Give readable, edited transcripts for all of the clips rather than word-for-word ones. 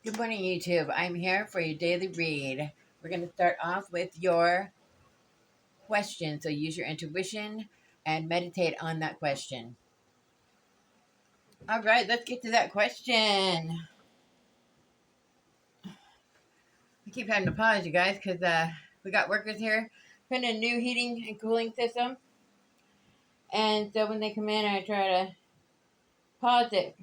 Good morning, YouTube. I'm here for your daily read. We're going to start off with your question. So use your intuition and meditate on that question. All right, let's get to that question. I keep having to pause, you guys, because we got workers here putting in a new heating and cooling system. And so when they come in, I try to pause it.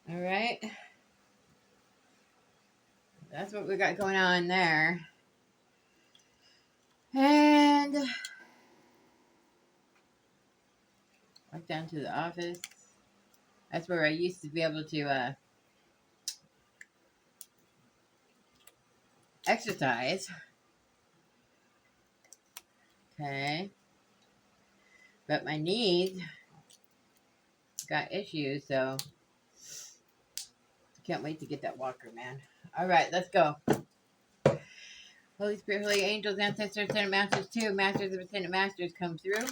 All right. That's what we got going on there. And walk down to the office. That's where I used to be able to exercise. Okay. But my knees got issues, so can't wait to get that walker, man. All right, let's go. Holy Spirit, Holy Angels, Ancestors, Ascended Masters, too. Masters of Ascended Masters, come through.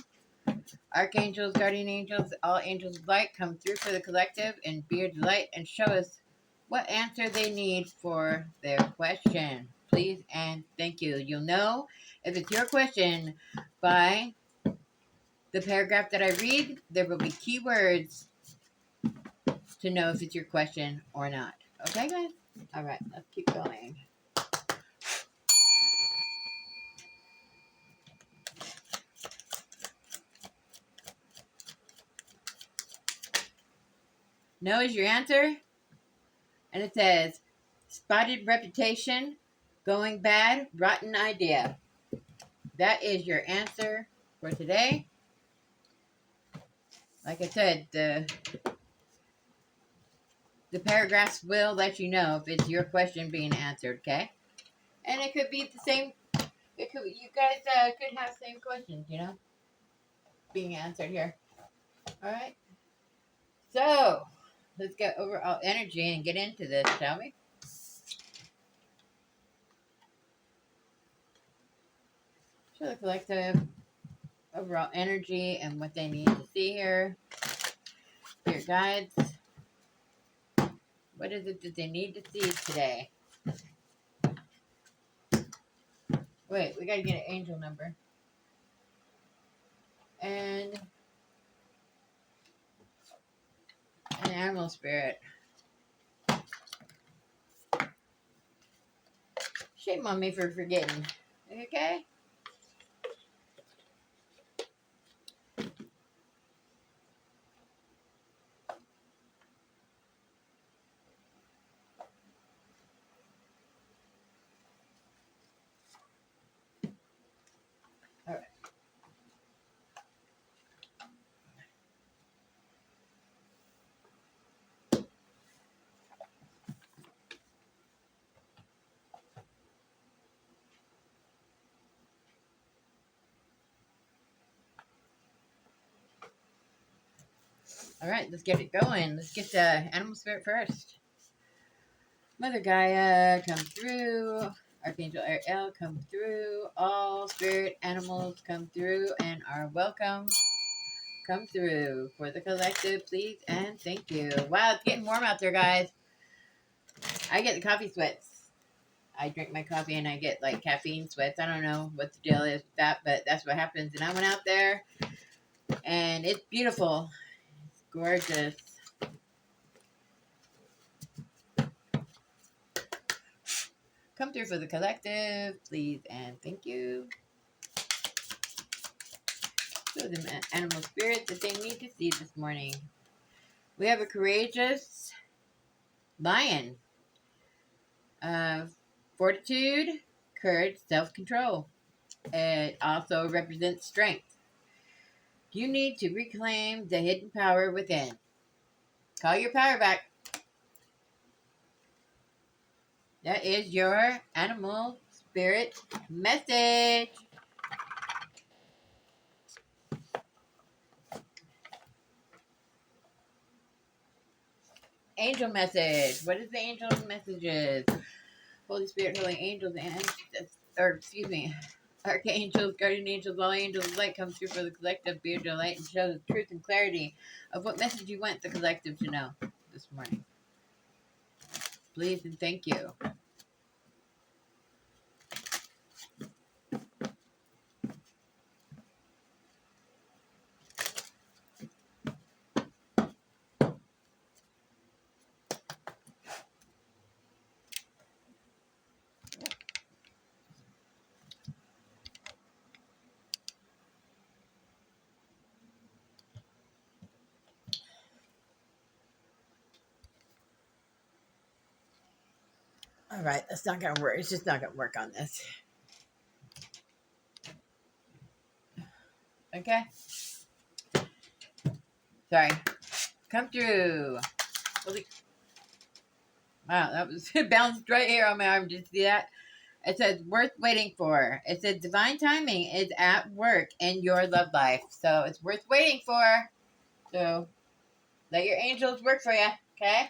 Archangels, Guardian Angels, all angels of light, come through for the collective and be your delight and show us what answer they need for their question. Please and thank you. You'll know if it's your question by the paragraph that I read. There will be keywords to know if it's your question or not. Okay, guys? All right, let's keep going. No is your answer. And it says, spotted reputation, going bad, rotten idea. That is your answer for today. Like I said, the paragraphs will let you know if it's your question being answered, okay? And it could be the same. You guys could have the same questions, being answered here. All right. So let's get overall energy and get into this, shall we? Show the collective overall energy and what they need to see here. Spirit guides. What is it that they need to see today? Wait, we gotta get an angel number. And an animal spirit. Shame on me for forgetting. Okay? Alright. Alright, let's get it going. Let's get the animal spirit first. Mother Gaia, come through. Archangel Ariel, come through. All spirit animals, come through and are welcome. Come through for the collective, please and thank you. Wow, it's getting warm out there, guys. I get the coffee sweats. I drink my coffee and I get like caffeine sweats. I don't know what the deal is with that, but that's what happens. And I went out there and it's beautiful. It's gorgeous. Come through for the collective, please and thank you. Show them animal spirits that they need to see this morning. We have a courageous lion. Fortitude, courage, self-control. It also represents strength. You need to reclaim the hidden power within. Call your power back. That is your animal spirit message. Angel message. What is the angel messages? Holy Spirit, Holy Angels, and, or excuse me, Archangels, guardian angels, all angels of light come through for the collective. Be your light and show the truth and clarity of what message you want the collective to know this morning. Please and thank you. All right, that's not gonna work. It's just not gonna work on this. Okay. Sorry. Come through. Holy. Wow, that was it bounced right here on my arm. Did you see that? It says worth waiting for. It says divine timing is at work in your love life. So it's worth waiting for. So let your angels work for you. Okay?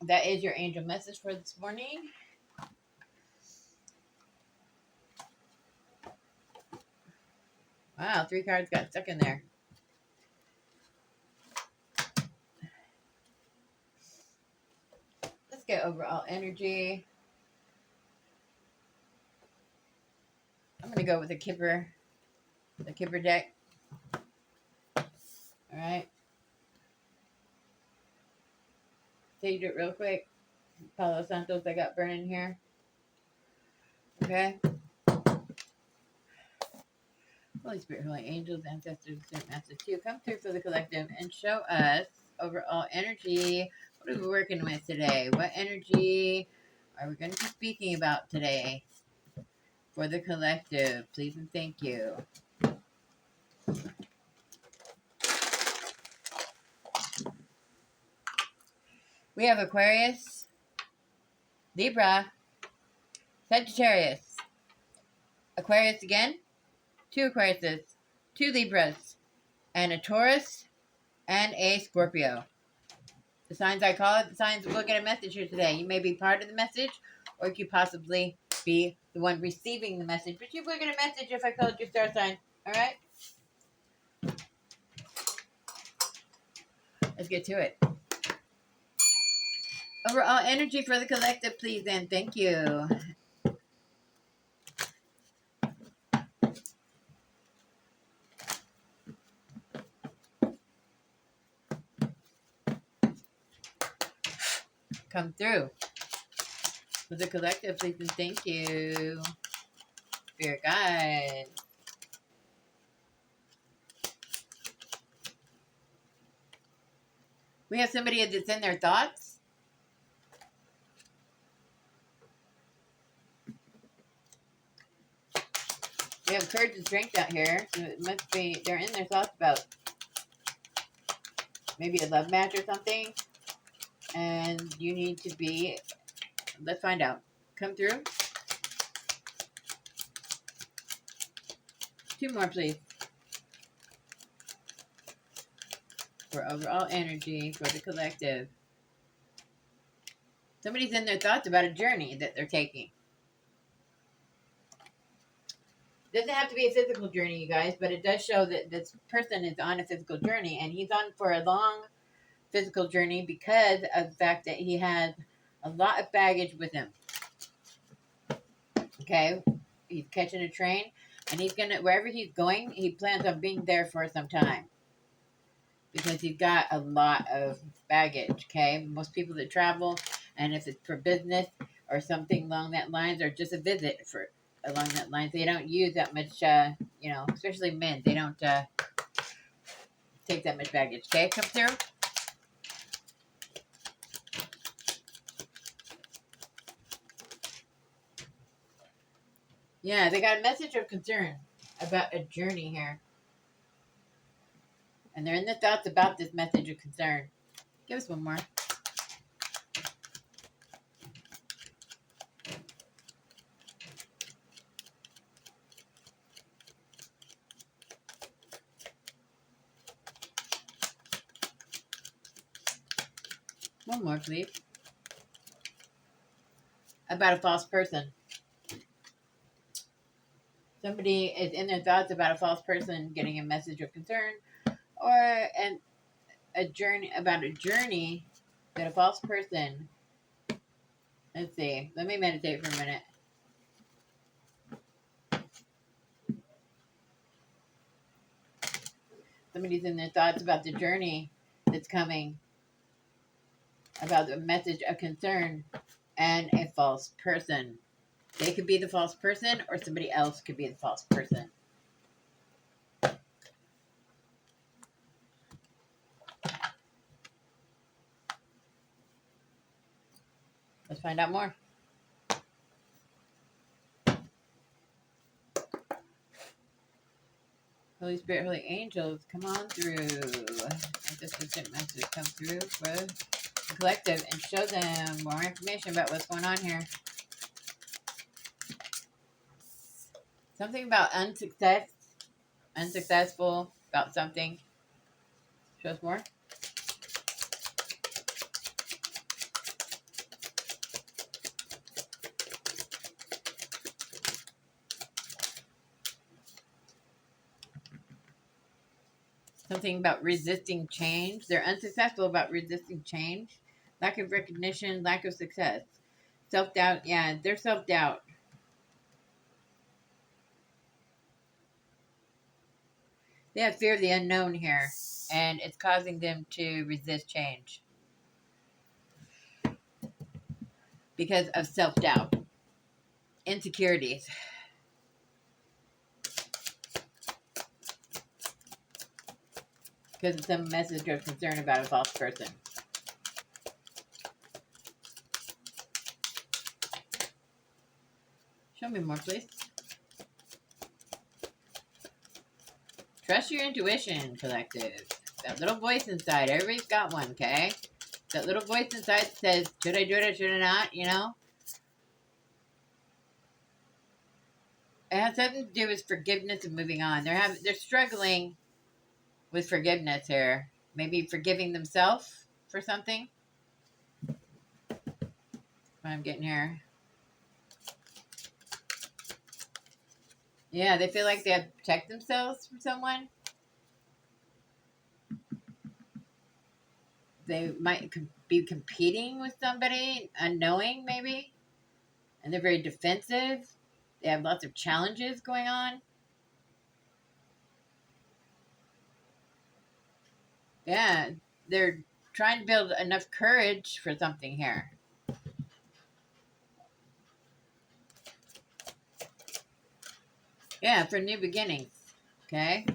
That is your angel message for this morning. Wow, 3 cards got stuck in there. Let's get overall energy. I'm going to go with the Kipper deck. All right. Sage it real quick. Palo Santos I got burning here. Okay. Holy Spirit, Holy Angels, Ancestors, Saint Masters, to come through for the collective and show us overall energy. What are we working with today? What energy are we going to be speaking about today for the collective? Please and thank you. We have Aquarius, Libra, Sagittarius, Aquarius again, 2 Aquariuses, 2 Libras, and a Taurus and a Scorpio. The signs I call it, the signs will get a message here today. You may be part of the message, or you could possibly be the one receiving the message. But you will get a message if I called your star sign. All right? Let's get to it. Overall energy for the collective, please, and thank you. Come through. For the collective, please, and thank you. Spirit guide. We have somebody that's in their thoughts. We have courage and strength out here. So it must be, they're in their thoughts about maybe a love match or something. And you need to be, let's find out. Come through. 2 more, please. For overall energy for the collective. Somebody's in their thoughts about a journey that they're taking. Doesn't have to be a physical journey, you guys, but it does show that this person is on a physical journey, and he's on for a long physical journey because of the fact that he has a lot of baggage with him. Okay, he's catching a train, and he's gonna, wherever he's going, he plans on being there for some time because he's got a lot of baggage. Okay, most people that travel, and if it's for business or something along that lines, or just a visit for along that lines, they don't use that much. Especially men, they don't take that much baggage. Okay, come through. Yeah, they got a message of concern about a journey here. And they're in the thoughts about this message of concern. Give us one more. One more, please. About a false person. Somebody is in their thoughts about a false person getting a message of concern, or a journey that a false person. Let's see. Let me meditate for a minute. Somebody's in their thoughts about the journey that's coming, about the message of concern, and a false person. They could be the false person, or somebody else could be the false person. Let's find out more. Holy Spirit, Holy Angels, come on through. Let this distant message come through for the collective and show them more information about what's going on here. Something about unsuccessful about something. Show us more. Something about resisting change. They're unsuccessful about resisting change. Lack of recognition, lack of success. Self-doubt. Yeah, they're self-doubt. They have fear of the unknown here, and it's causing them to resist change because of self-doubt, insecurities. Because of some message of concern about a false person. Show me more, please. Trust your intuition, collective. That little voice inside. Everybody's got one, okay? That little voice inside says, should I do it or should I not? You know? It has something to do with forgiveness and moving on. They're struggling with forgiveness here. Maybe forgiving themselves for something. What I'm getting here. Yeah, they feel like they have to protect themselves from someone. They might be competing with somebody, unknowing maybe. And they're very defensive. They have lots of challenges going on. Yeah, they're trying to build enough courage for something here. Yeah, for new beginnings. Okay?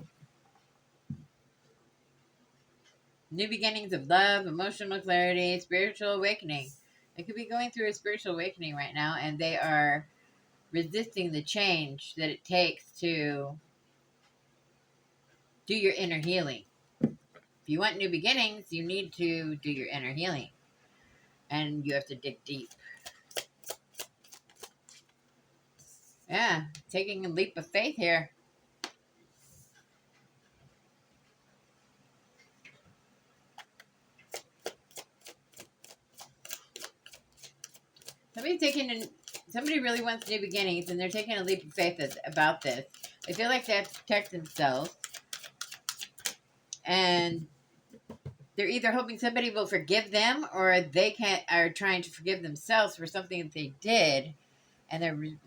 New beginnings of love, emotional clarity, spiritual awakening. They could be going through a spiritual awakening right now, and they are resisting the change that it takes to do your inner healing. If you want new beginnings, you need to do your inner healing. And you have to dig deep. Yeah, taking a leap of faith here. Somebody really wants new beginnings, and they're taking a leap of faith about this. They feel like they have to protect themselves, and they're either hoping somebody will forgive them, or they are trying to forgive themselves for something that they did, and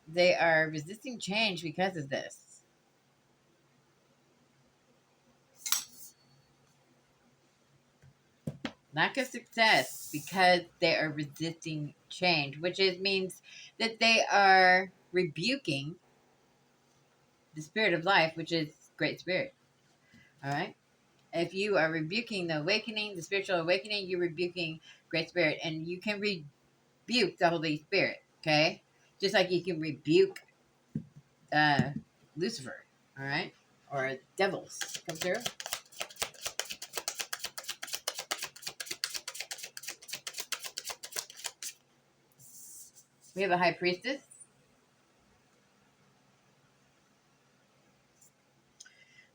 they are resisting change because of this. Lack of success because they are resisting change, which means that they are rebuking the spirit of life, which is Great Spirit. All right? If you are rebuking the awakening, the spiritual awakening, you're rebuking Great Spirit. And you can rebuke the Holy Spirit, okay? Just like you can rebuke Lucifer, all right? Or devils. Come through. We have a high priestess.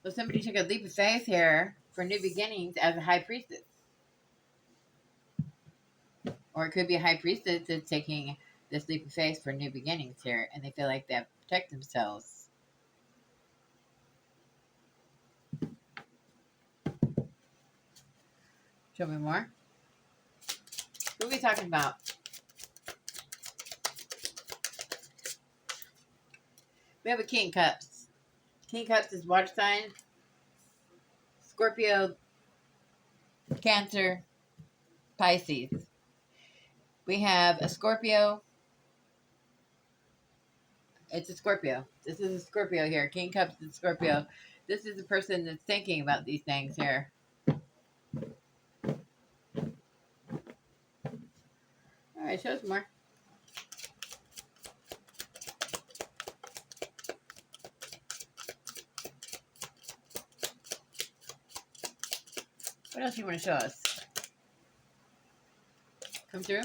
So somebody took a leap of faith here for new beginnings as a high priestess. Or it could be a high priestess that's taking this leap of faith for new beginnings here, and they feel like they have to protect themselves. Show me more. What are we talking about? We have a King of Cups. King of Cups is water sign. Scorpio, Cancer, Pisces. We have a Scorpio. It's a Scorpio. This is a Scorpio here. King of Cups is Scorpio. This is the person that's thinking about these things here. All right, show us more. What else do you want to show us? Come through.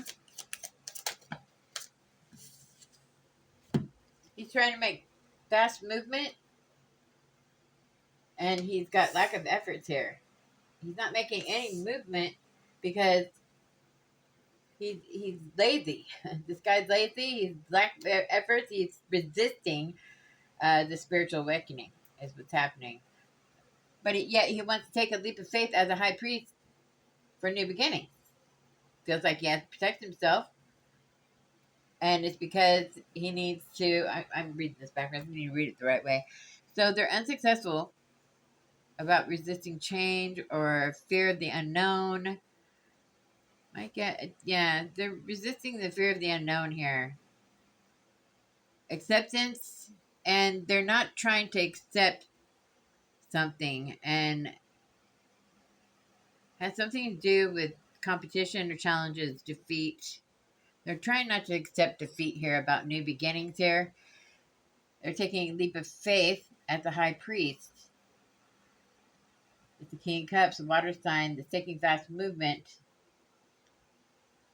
He's trying to make fast movement, and he's got lack of efforts here. He's not making any movement because he's lazy. This guy's lazy. He's lack of efforts. He's resisting the spiritual awakening is what's happening. But yet he wants to take a leap of faith as a high priest for a new beginning. Feels like he has to protect himself. And it's because he needs to... I'm reading this backwards. I need to read it the right way. So they're unsuccessful about resisting change or fear of the unknown. They're resisting the fear of the unknown here. Acceptance, and they're not trying to accept something, and has something to do with competition or challenges, defeat. They're trying not to accept defeat here about new beginnings here. They're taking a leap of faith as the high priest. It's the King of Cups, the water sign, that's taking fast movement,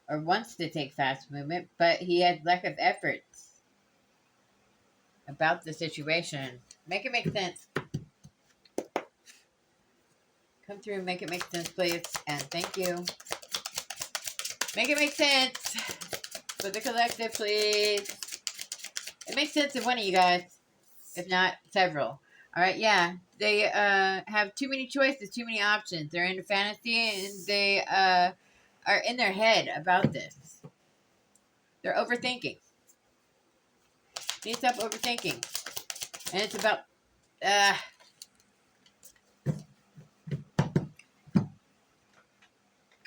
or wants to take fast movement, but he has lack of efforts about the situation. Make it make sense. Come through and make it make sense, please. And thank you. Make it make sense for the collective, please. It makes sense to one of you guys, if not several. All right, yeah. They have too many choices, too many options. They're into fantasy, and they are in their head about this. They're overthinking. Need to stop overthinking. And it's about...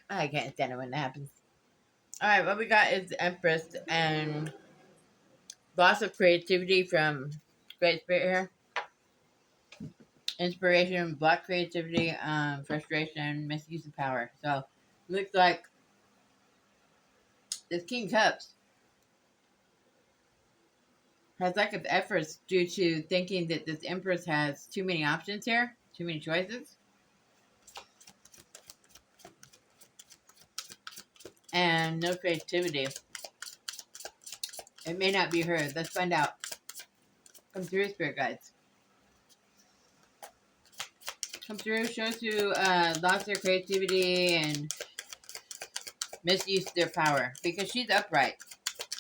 I can't stand it when that happens. Alright, what we got is Empress and loss of creativity from Great Spirit here. Inspiration, block creativity, frustration, misuse of power. So, looks like this King of Cups has lack of efforts due to thinking that this Empress has too many options here, too many choices. And no creativity. It may not be her. Let's find out. Come through, Spirit Guides. Come through, show us who lost their creativity and misused their power. Because she's upright.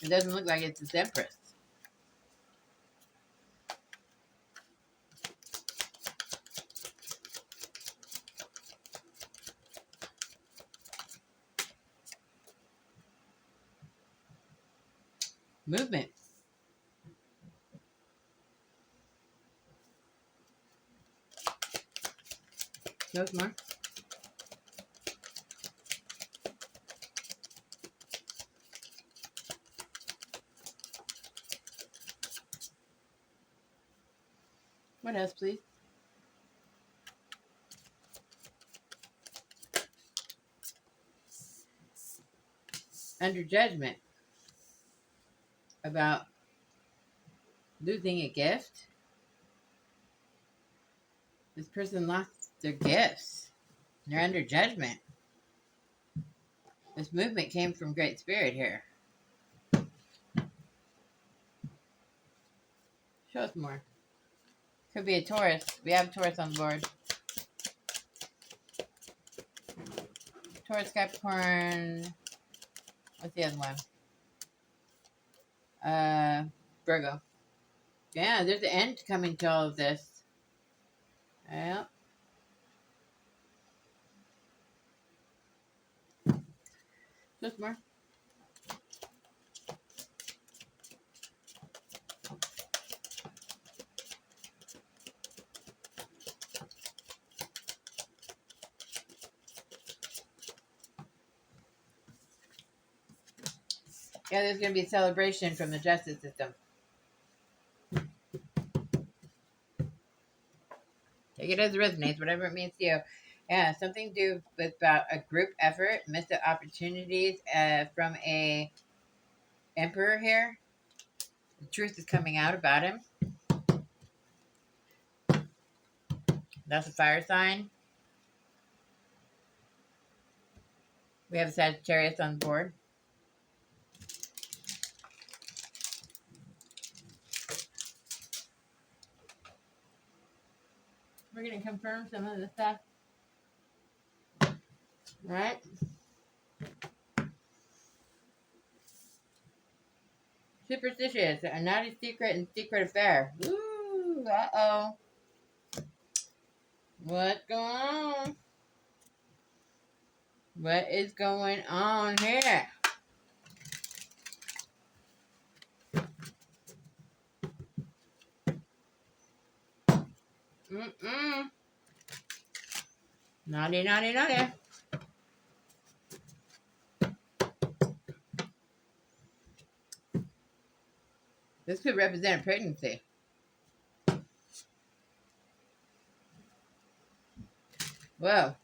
It doesn't look like it's this Empress. Movement. Show us more. What else, please? Under judgment about losing a gift. This person lost their gifts. They're under judgment. This movement came from Great Spirit here. Show us more. Could be a Taurus. We have Taurus on the board. Taurus, Capricorn. What's the other one? Virgo. Yeah, there's an end coming to all of this. Yeah. Just more. Yeah, there's going to be a celebration from the justice system. Take it as it resonates, whatever it means to you. Yeah, something to do with about a group effort, missed opportunities from a emperor here. The truth is coming out about him. That's a fire sign. We have a Sagittarius on the board. We're going to confirm some of the stuff. Right? Superstitious, a naughty secret and secret affair. Ooh, uh-oh. What's going on? What is going on here? Mm-mm. Naughty, naughty, naughty. This could represent a pregnancy. Whoa.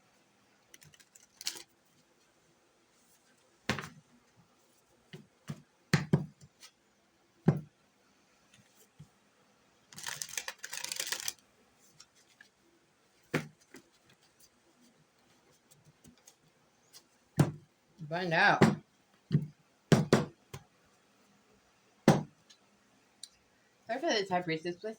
Find out. Clarify the type racist, please.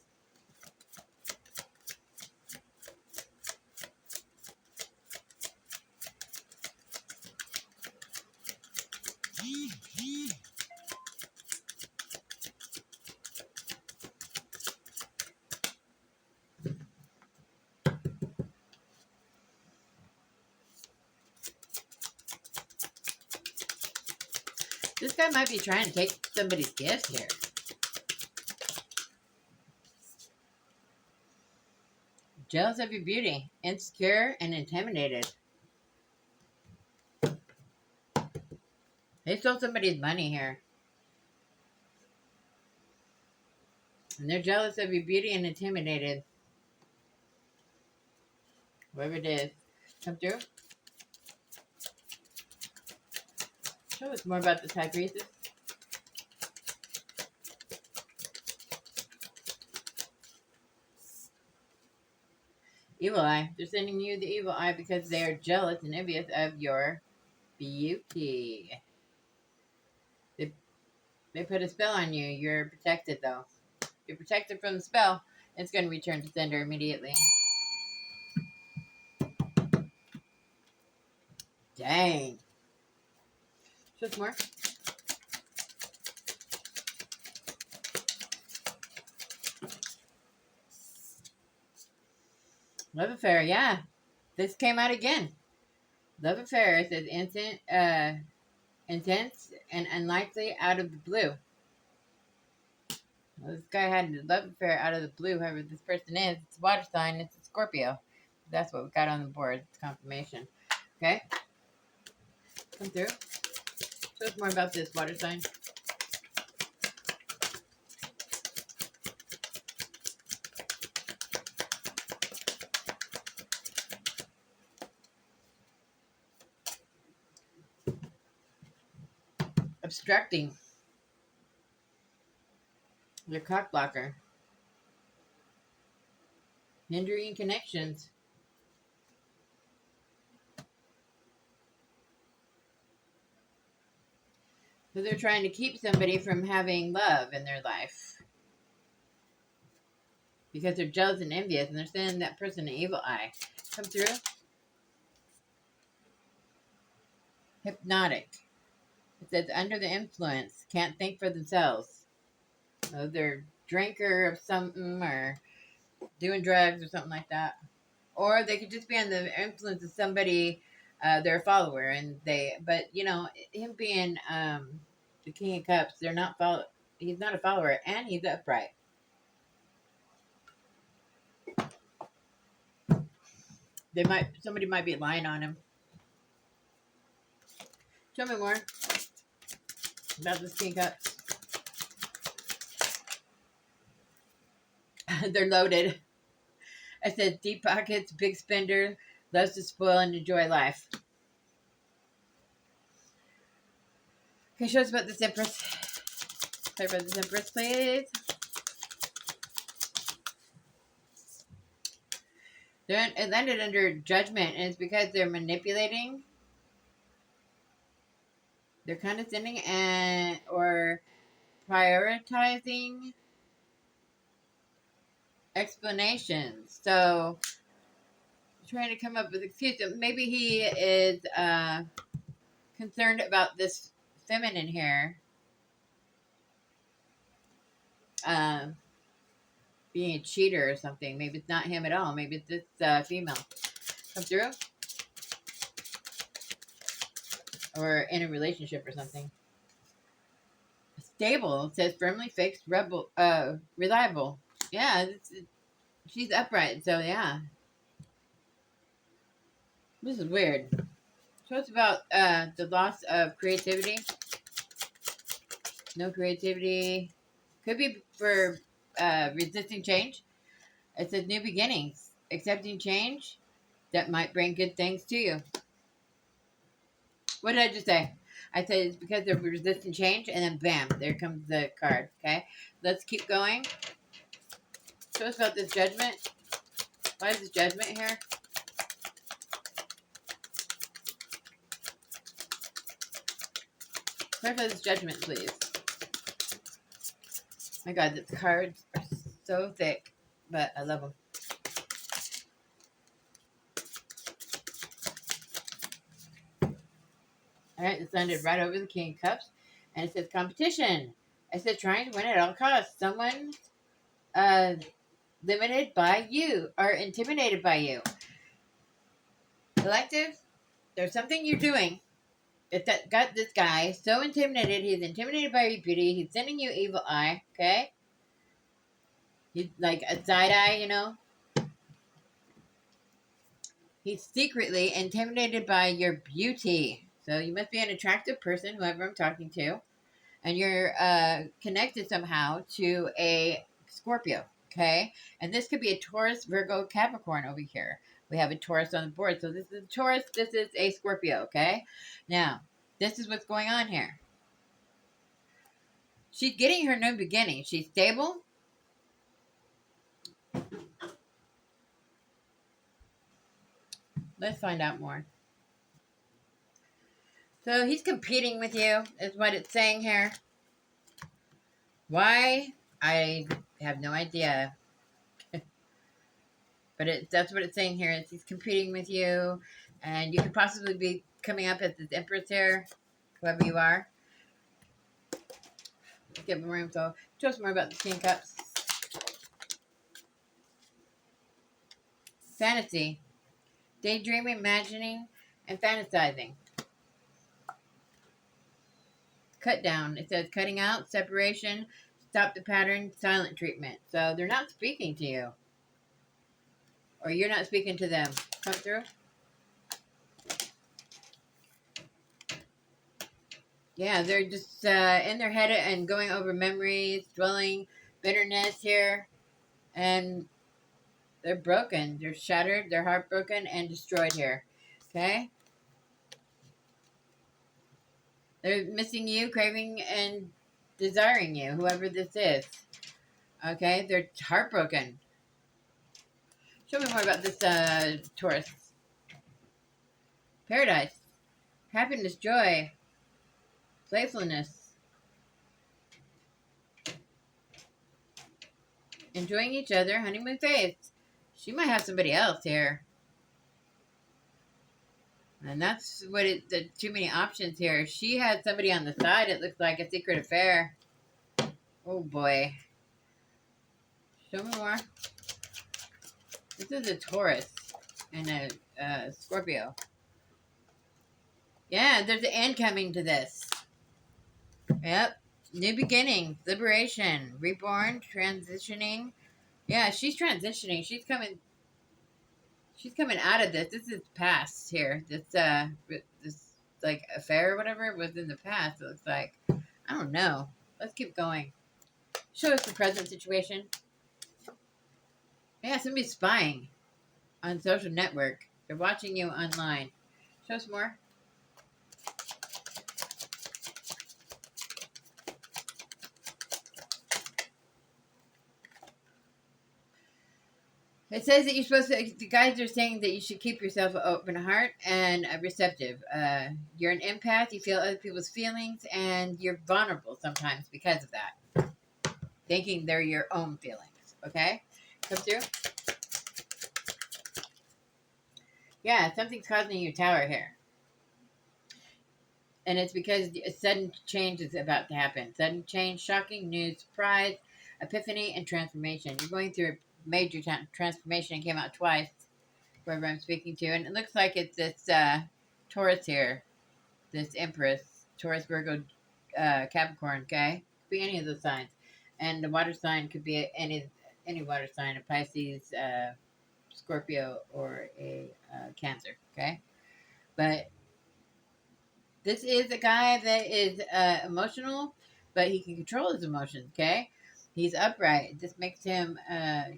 This guy might be trying to take somebody's gift here. Jealous of your beauty, insecure, and intimidated. They stole somebody's money here. And they're jealous of your beauty and intimidated. Whatever it is. Come through. Show us more about the type races. Evil eye. They're sending you the evil eye because they are jealous and envious of your beauty. They put a spell on you. You're protected, though. You're protected from the spell. It's going to return to sender immediately. Dang. Just more. Love affair, yeah. This came out again. Love affair says intense and unlikely out of the blue. Well, this guy had a love affair out of the blue. Whoever this person is, it's a water sign. It's a Scorpio. That's what we got on the board. It's confirmation. Okay. Come through. Show us more about this water sign. Obstructing. Your cock blocker. Hindering connections. So they're trying to keep somebody from having love in their life. Because they're jealous and envious and they're sending that person an evil eye. Come through. Hypnotic. It says under the influence, can't think for themselves. Oh, they're drinker of something or doing drugs or something like that. Or they could just be on the influence of somebody, their follower, and but him being the King of Cups, they're not follow. He's not a follower, and he's upright. Somebody might be lying on him. Tell me more about this King of Cups. They're loaded. It says deep pockets, big spender, loves to spoil and enjoy life. Okay, show us about this Empress. Talk about this Empress, please. It landed under judgment, and it's because they're manipulating. They're condescending or prioritizing explanations. So, trying to come up with excuses. Maybe he is concerned about this feminine here being a cheater or something. Maybe it's not him at all. Maybe it's this female. Come through? Or in a relationship or something. Stable. It says firmly fixed, reliable. Yeah, she's upright. So, yeah. This is weird. So it's about the loss of creativity. No creativity. Could be for resisting change. It says new beginnings. Accepting change that might bring good things to you. What did I just say? I said it's because they're resisting change, and then bam, there comes the card. Okay, let's keep going. Show us about this judgment. Why is this judgment here? Clarify this judgment, please. My God, the cards are so thick, but I love them. All right, this landed right over the King of Cups, and it says competition. It says trying to win at all costs. Someone limited by you or intimidated by you. Collective, there's something you're doing that got this guy so intimidated. He's intimidated by your beauty. He's sending you evil eye, okay? He's like a side eye, He's secretly intimidated by your beauty. So you must be an attractive person, whoever I'm talking to. And you're connected somehow to a Scorpio, okay? And this could be a Taurus, Virgo, Capricorn over here. We have a Taurus on the board. So this is a Taurus, this is a Scorpio, okay? Now, this is what's going on here. She's getting her new beginning. She's stable. Let's find out more. So he's competing with you, is what it's saying here. Why? I have no idea. But that's what it's saying here. Is he's competing with you, and you could possibly be coming up as this Empress here, whoever you are. Let's get more info. Tell us more about the King of Cups. Fantasy. Daydreaming, imagining, and fantasizing. Cut down. It says cutting out, separation, stop the pattern, silent treatment. So they're not speaking to you. Or you're not speaking to them. Come through. Yeah, they're just in their head and going over memories, dwelling, bitterness here. And they're broken. They're shattered. They're heartbroken and destroyed here. Okay? They're missing you, craving and desiring you, whoever this is. Okay? They're heartbroken. Show me more about this Taurus. Paradise. Happiness, joy, playfulness. Enjoying each other, honeymoon phase. She might have somebody else here. And that's what the too many options here. She had somebody on the side. It looks like a secret affair. Oh boy. Show me more. This is a Taurus and a Scorpio. Yeah, there's an end coming to this. Yep. New beginning, liberation, reborn, transitioning. Yeah, she's transitioning. She's coming out of this. This is past here. This like affair or whatever was in the past. It looks like. I don't know. Let's keep going. Show us the present situation. Yeah, somebody's spying on social network. They're watching you online. Show us more. It says that you're supposed to. The guys are saying that you should keep yourself an open heart and receptive. You're an empath. You feel other people's feelings, and you're vulnerable sometimes because of that, thinking they're your own feelings. Okay, come through. Yeah, something's causing you tower here, and it's because a sudden change is about to happen. Sudden change, shocking news, surprise, epiphany, and transformation. You're going through a major transformation. It came out twice. Whoever I'm speaking to, and it looks like it's this Taurus here, this Empress, Taurus, Virgo, Capricorn. Okay, could be any of those signs, and the water sign could be any water sign, a Pisces, Scorpio, or a Cancer. Okay, but this is a guy that is emotional, but he can control his emotions. Okay, he's upright. This makes him,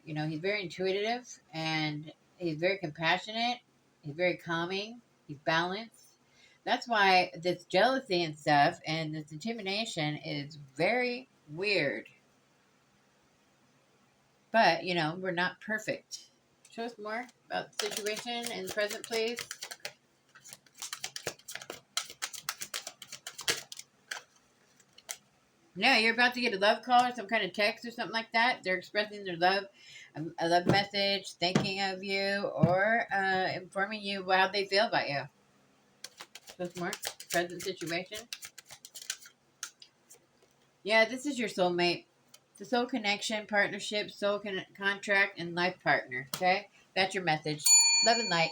he's very intuitive and he's very compassionate. He's very calming. He's balanced. That's why this jealousy and stuff and this intimidation is very weird. But we're not perfect. Show us more about the situation in the present, please. Yeah, you're about to get a love call or some kind of text or something like that. They're expressing their love, a love message, thinking of you, or informing you how they feel about you. So more present situation. Yeah, this is your soulmate. The soul connection, partnership, soul contract, and life partner. Okay, that's your message. Love and light.